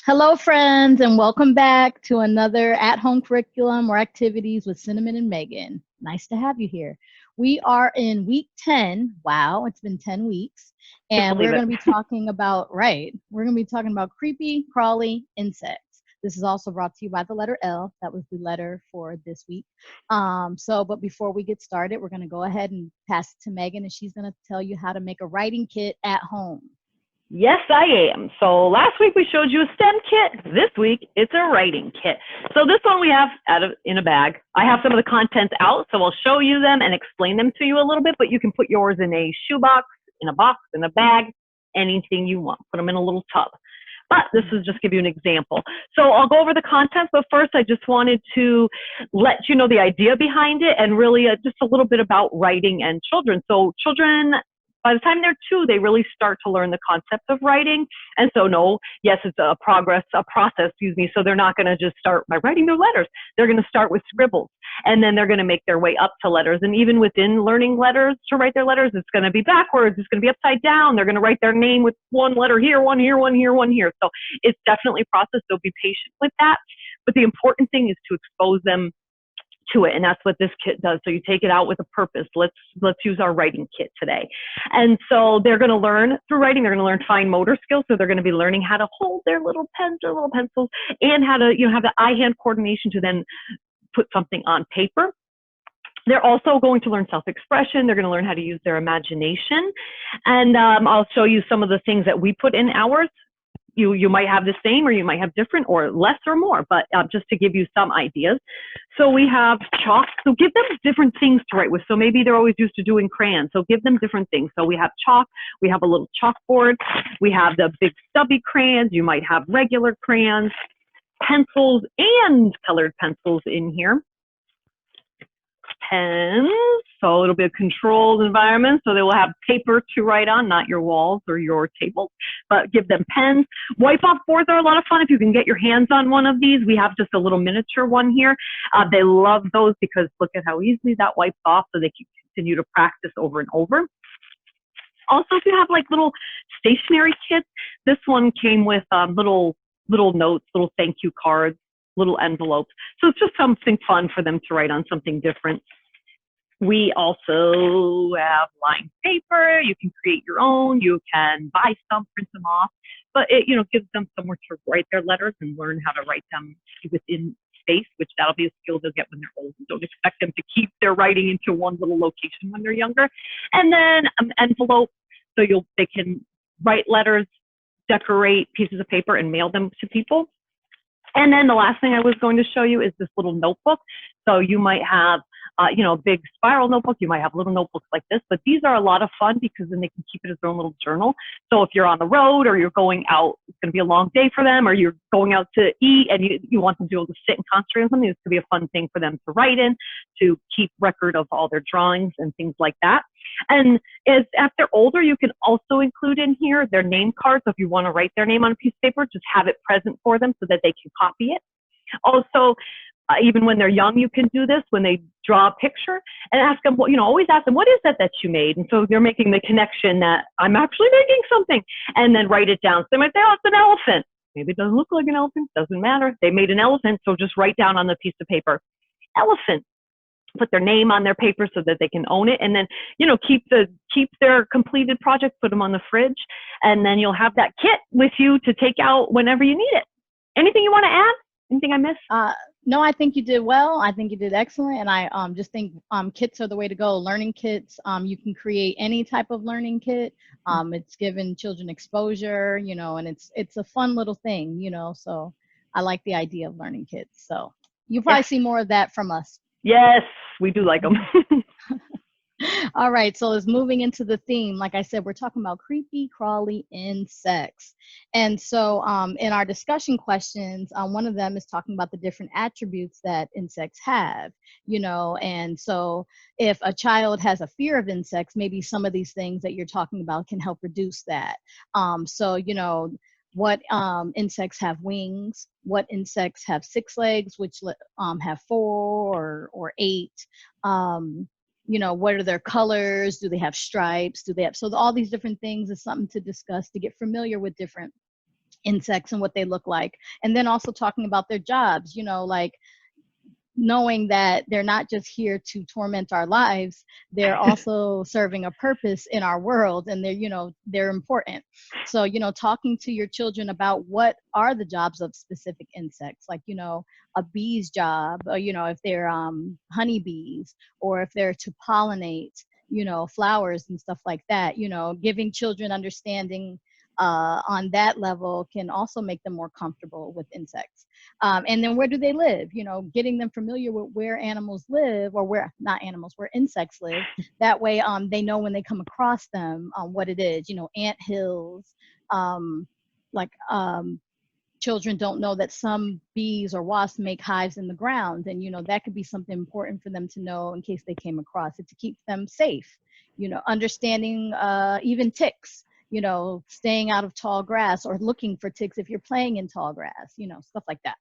Hello, friends, and welcome back to another at-home curriculum or activities with Cinnamon and Megan. Nice to have you here. We are in week 10. Wow, it's been 10 weeks. Can't And believe we're it. going to be talking about, right, we're going to be talking about creepy, crawly insects. This is also brought to you by the letter L. That was the letter for this week. But before we get started, we're going to go ahead and pass it to Megan, and she's going to tell you how to make a writing kit at home. Yes, I am. So last week we showed you a STEM kit. This week it's a writing kit. So this one we have in a bag. I have some of the contents out, so I'll show you them and explain them to you a little bit, but you can put yours in a shoebox, in a box, in a bag, anything you want. Put them in a little tub. But this is just give you an example. So I'll go over the contents, but first I just wanted to let you know the idea behind it and really just a little bit about writing and children. So children, by the time they're 2, they really start to learn the concept of writing. And so no, yes, it's a process, excuse me. So they're not going to just start by writing their letters. They're going to start with scribbles, and then they're going to make their way up to letters. And even within learning letters, to write their letters, it's going to be backwards. It's going to be upside down. They're going to write their name with one letter here, one here, one here, one here. So it's definitely a process. So be patient with that. But the important thing is to expose them to it, and that's what this kit does. So you take it out with a purpose. Let's use our writing kit today. And so they're going to learn through writing. They're going to learn fine motor skills. So they're going to be learning how to hold their little pens, their little pencils, and how to have the eye-hand coordination to then put something on paper. They're also going to learn self-expression. They're going to learn how to use their imagination. And I'll show you some of the things that we put in ours. You might have the same, or you might have different, or less or more, but just to give you some ideas. So we have chalk. So give them different things to write with. So maybe they're always used to doing crayons. So give them different things. So we have chalk. We have a little chalkboard. We have the big stubby crayons. You might have regular crayons, pencils, and colored pencils in here. Pens, so it'll be a controlled environment, so they will have paper to write on, not your walls or your tables, but give them pens. Wipe off boards are a lot of fun if you can get your hands on one of these. We have just a little miniature one here. They love those because look at how easily that wipes off, so they can continue to practice over and over. Also, if you have like little stationery kits, this one came with little notes, little thank you cards, little envelopes. So it's just something fun for them to write on, something different. We also have lined paper. You can create your own. You can buy some, print them off, but it gives them somewhere to write their letters and learn how to write them within space, which that'll be a skill they'll get when they're old. Don't expect them to keep their writing into one little location when they're younger. And then envelope, so they can write letters, decorate pieces of paper, and mail them to people. And then the last thing I was going to show you is this little notebook. So you might have a big spiral notebook. You might have little notebooks like this, but these are a lot of fun because then they can keep it as their own little journal. So if you're on the road or you're going out, it's going to be a long day for them, or you're going out to eat and you want them to be able to sit and concentrate on something, this could be a fun thing for them to write in, to keep record of all their drawings and things like that. And as they're older, you can also include in here their name cards. So if you want to write their name on a piece of paper, just have it present for them so that they can copy it. Also, even when they're young, you can do this when they draw a picture and ask them, always ask them, what is that you made? And so they're making the connection that I'm actually making something, and then write it down. So they might say, oh, it's an elephant. Maybe it doesn't look like an elephant. Doesn't matter. They made an elephant. So just write down on the piece of paper, elephant. Put their name on their paper so that they can own it, and then keep their completed project, put them on the fridge, and then you'll have that kit with you to take out whenever you need it. Anything you want to add? Anything I missed? No, I think you did well. I think you did excellent. And I just think kits are the way to go. Learning kits, you can create any type of learning kit. It's given children exposure, and it's a fun little thing, so I like the idea of learning kits. So you'll probably see more of that from us. Yes, we do like them. All right, so it's moving into the theme. Like I said, we're talking about creepy, crawly insects. And so in our discussion questions, one of them is talking about the different attributes that insects have, and so if a child has a fear of insects, maybe some of these things that you're talking about can help reduce that. What insects have wings, what insects have 6 legs, which have 4 or 8. What are their colors? Do they have stripes? So all these different things is something to discuss, to get familiar with different insects and what they look like. And then also talking about their jobs, like knowing that they're not just here to torment our lives, they're also serving a purpose in our world, and they're important. So talking to your children about what are the jobs of specific insects, like a bee's job, or if they're honeybees, or if they're to pollinate flowers and stuff like that. Giving children understanding on that level can also make them more comfortable with insects. And then where do they live? Getting them familiar with where animals live, or where not animals, where insects live. That way, they know when they come across them, what it is. Ant hills. Like children don't know that some bees or wasps make hives in the ground, and that could be something important for them to know in case they came across it, to keep them safe. Understanding even ticks. Staying out of tall grass, or looking for ticks if you're playing in tall grass. Stuff like that.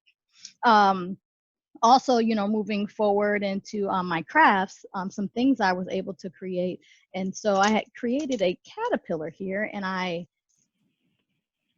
Also, moving forward into my crafts, some things I was able to create. And so I had created a caterpillar here, and I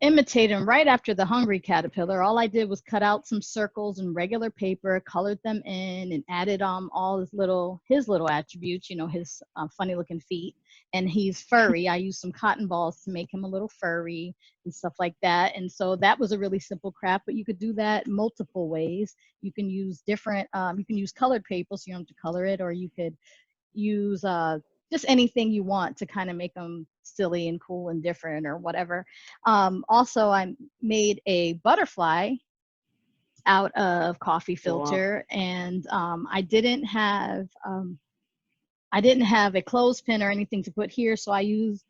imitated him right after the hungry caterpillar. All I did was cut out some circles in regular paper, colored them in, and added all his little attributes, his funny looking feet. And he's furry. I used some cotton balls to make him a little furry and stuff like that. And so that was a really simple craft, but you could do that multiple ways. You can use different, you can use colored paper, so you don't have to color it, or you could use just anything you want to kind of make them silly and cool and different, or whatever. Also, I made a butterfly out of coffee filter. Wow. And I didn't have a clothespin or anything to put here, so I used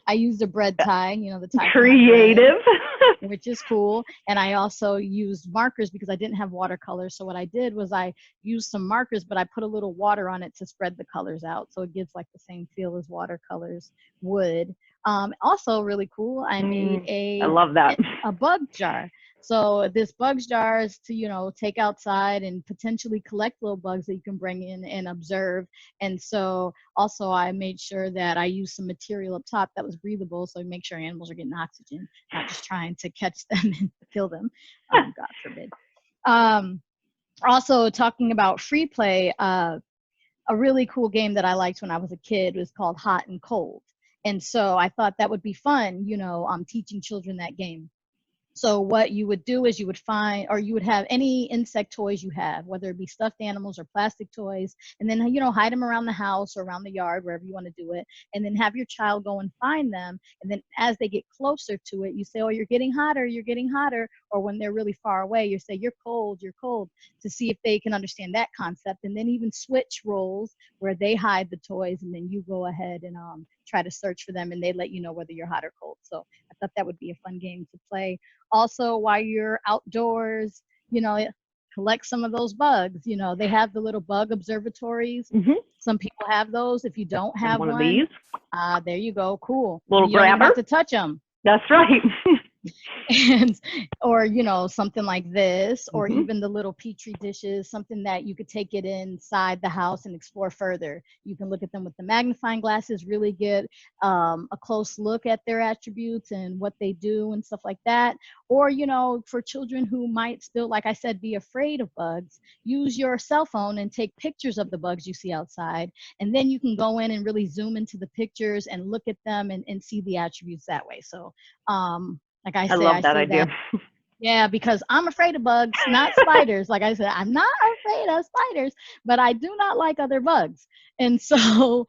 I used a bread tie, the tie. Creative. Bread, which is cool. And I also used markers because I didn't have watercolors. So what I did was I used some markers, but I put a little water on it to spread the colors out, so it gives like the same feel as watercolors would. Also really cool, I made I love that. a bug jar. So this bugs jar is to, take outside and potentially collect little bugs that you can bring in and observe. And so also I made sure that I used some material up top that was breathable, so make sure animals are getting oxygen, not just trying to catch them and kill them, God forbid. Also, talking about free play, a really cool game that I liked when I was a kid was called Hot and Cold. And so I thought that would be fun, teaching children that game. So what you would do is you would find, or you would have any insect toys you have, whether it be stuffed animals or plastic toys, and then, hide them around the house or around the yard, wherever you want to do it, and then have your child go and find them. And then as they get closer to it, you say, oh, you're getting hotter, you're getting hotter. Or when they're really far away, you say, you're cold, to see if they can understand that concept. And then even switch roles where they hide the toys, and then you go ahead and try to search for them, and they let you know whether you're hot or cold. So I thought that would be a fun game to play. Also, while you're outdoors, collect some of those bugs. They have the little bug observatories. Mm-hmm. Some people have those. If you don't have one of these, there you go. Cool. Little you grabber. don't even have to touch them. That's right. And or something like this, or even the little petri dishes, something that you could take it inside the house and explore further. You can look at them with the magnifying glasses, really get a close look at their attributes and what they do and stuff like that. Or for children who might still, like I said, be afraid of bugs, use your cell phone and take pictures of the bugs you see outside, and then you can go in and really zoom into the pictures and look at them and see the attributes that way. So like I love that idea. Yeah, because I'm afraid of bugs, not spiders. Like I said, I'm not afraid of spiders, but I do not like other bugs. And so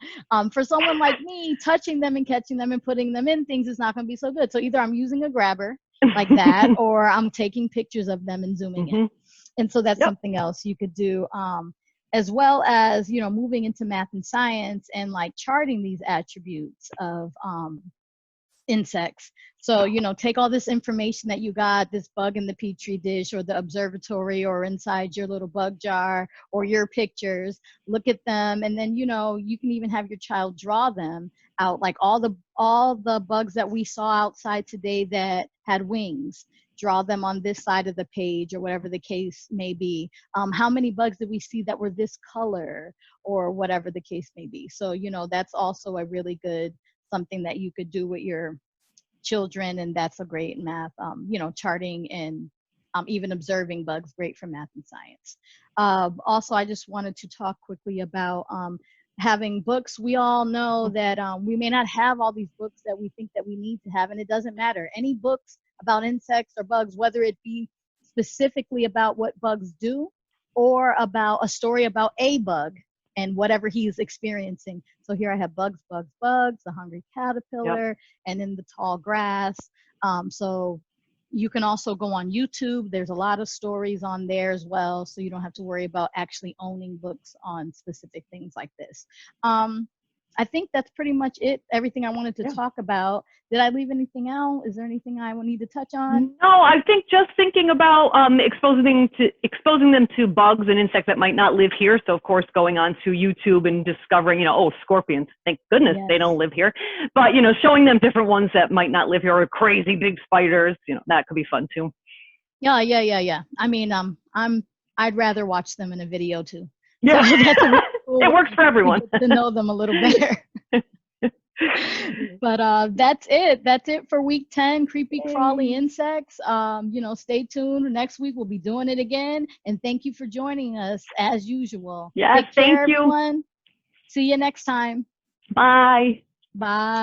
for someone like me, touching them and catching them and putting them in things is not going to be so good. So either I'm using a grabber like that, or I'm taking pictures of them and zooming in. And so that's something else you could do. As well as, moving into math and science and like charting these attributes of insects. So, take all this information that you got, this bug in the petri dish or the observatory or inside your little bug jar or your pictures, look at them, and then, you can even have your child draw them out, like all the bugs that we saw outside today that had wings. Draw them on this side of the page, or whatever the case may be. How many bugs did we see that were this color, or whatever the case may be. So, that's also a really good something that you could do with your children, and that's a great math. You know, charting and even observing bugs, great for math and science. Also, I just wanted to talk quickly about having books. We all know that we may not have all these books that we think that we need to have, and it doesn't matter. Any books about insects or bugs, whether it be specifically about what bugs do or about a story about a bug and whatever he's experiencing. So here I have bugs, bugs, bugs, the hungry Yep. caterpillar, and then the tall grass. So you can also go on YouTube. There's a lot of stories on there as well, so you don't have to worry about actually owning books on specific things like this. I think that's pretty much it, everything I wanted to Yeah. talk about. Did I leave anything out? Is there anything I will need to touch on? No, I think just thinking about exposing them to bugs and insects that might not live here. So of course, going on to YouTube and discovering, you know, oh, scorpions. Thank goodness they don't Yes. live here. But you know, showing them different ones that might not live here, or crazy big spiders. You know, that could be fun too. Yeah. I mean, I'd rather watch them in a video too. So Yeah, that's a really cool it works for way everyone. to get to know them a little better. But that's it. That's it for week 10, creepy crawly insects. You know, stay tuned. Next week we'll be doing it again. And thank you for joining us as usual. Yes, Take care, thank you. everyone. See you next time. Bye. Bye.